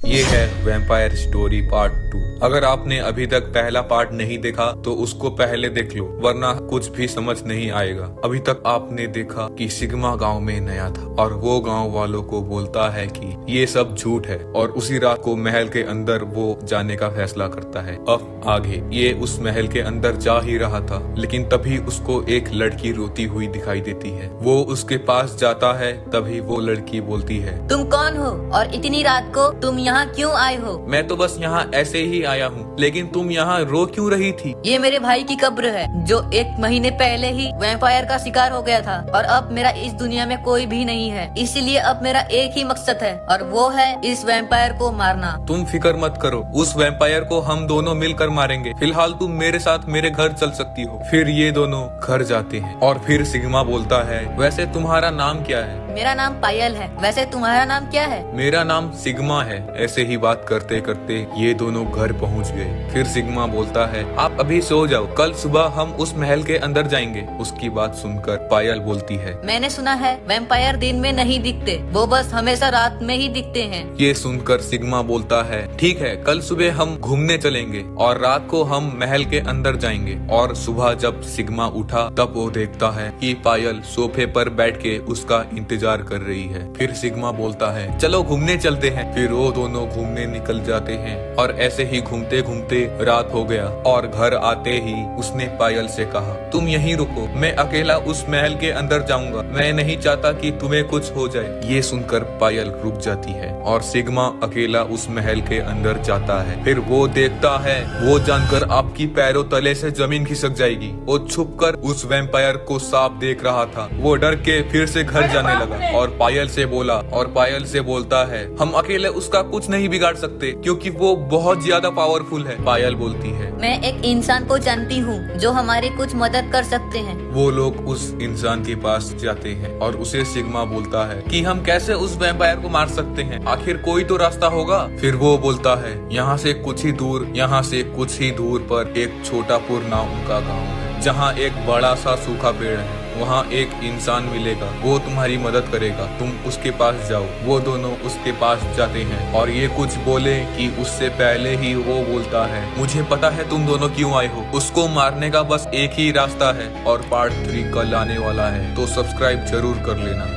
ये है vampire story part 2। अगर आपने अभी तक पहला पार्ट नहीं देखा तो उसको पहले देख लो, वरना कुछ भी समझ नहीं आएगा। अभी तक आपने देखा कि सिग्मा गांव में नया था और वो गांव वालों को बोलता है कि ये सब झूठ है, और उसी रात को महल के अंदर वो जाने का फैसला करता है। अब आगे ये उस महल के अंदर जा ही रहा था, लेकिन तभी उसको एक लड़की रोती हुई दिखाई देती है। वो उसके पास जाता है, तभी वो लड़की बोलती है, तुम कौन हो और इतनी रात को तुम यहाँ क्यों आए हो? मैं तो बस यहाँ ऐसे ही आया हूँ, लेकिन तुम यहाँ रो क्यों रही थी? ये मेरे भाई की कब्र है, जो 1 महीने पहले ही वैम्पायर का शिकार हो गया था, और अब मेरा इस दुनिया में कोई भी नहीं है। इसीलिए अब मेरा एक ही मकसद है, और वो है इस वैम्पायर को मारना। तुम फिक्र मत करो, उस वैम्पायर को हम दोनों मिलकर मारेंगे। फिलहाल तुम मेरे साथ मेरे घर चल सकती हो। फिर ये दोनों घर जाते हैं और फिर सिग्मा बोलता है, वैसे तुम्हारा नाम क्या है? मेरा नाम पायल है, वैसे तुम्हारा नाम क्या है? मेरा नाम सिग्मा है। ऐसे ही बात करते करते ये दोनों घर पहुंच गए। फिर सिग्मा बोलता है, आप अभी सो जाओ, कल सुबह हम उस महल के अंदर जाएंगे। उसकी बात सुनकर पायल बोलती है, मैंने सुना है वैम्पायर दिन में नहीं दिखते, वो बस हमेशा रात में ही दिखते हैं। ये सुनकर सिग्मा बोलता है, ठीक है, कल सुबह हम घूमने चलेंगे और रात को हम महल के अंदर जाएंगे। और सुबह जब सिग्मा उठा तब वो देखता है कि पायल सोफे पर बैठ के उसका इंतजार कर रही है। फिर सिग्मा बोलता है, चलो घूमने चलते हैं। फिर वो दोनों घूमने निकल जाते हैं और ऐसे ही घूमते घूमते रात हो गया। और घर आते ही उसने पायल से कहा, तुम यहीं रुको, मैं अकेला उस महल के अंदर जाऊंगा, मैं नहीं चाहता कि तुम्हें कुछ हो जाए। ये सुनकर पायल रुक जाती है और सिग्मा अकेला उस महल के अंदर जाता है। फिर वो देखता है, वो जानकर आपकी पैरों तले से जमीन खिसक जाएगी। वो छुपकर उस वैम्पायर को साफ देख रहा था। वो डर के फिर से घर जाने लगा और पायल से बोलता है, हम अकेले उसका कुछ नहीं बिगाड़ सकते, क्योंकि वो बहुत ज्यादा पावरफुल है। पायल बोलती है, मैं एक इंसान को जानती हूँ जो हमारी कुछ मदद कर सकते हैं। वो लोग उस इंसान के पास जाते हैं और उसे सिग्मा बोलता है कि हम कैसे उस वैम्पायर को मार सकते हैं, आखिर कोई तो रास्ता होगा। फिर वो बोलता है, यहाँ से कुछ ही दूर पर एक छोटापुर नाम का गाँव है, जहाँ एक बड़ा सा सूखा पेड़ है। वहाँ एक इंसान मिलेगा, वो तुम्हारी मदद करेगा, तुम उसके पास जाओ। वो दोनों उसके पास जाते हैं और ये कुछ बोले कि उससे पहले ही वो बोलता है, मुझे पता है तुम दोनों क्यों आए हो, उसको मारने का बस एक ही रास्ता है। और पार्ट 3 कल आने वाला है, तो सब्सक्राइब जरूर कर लेना।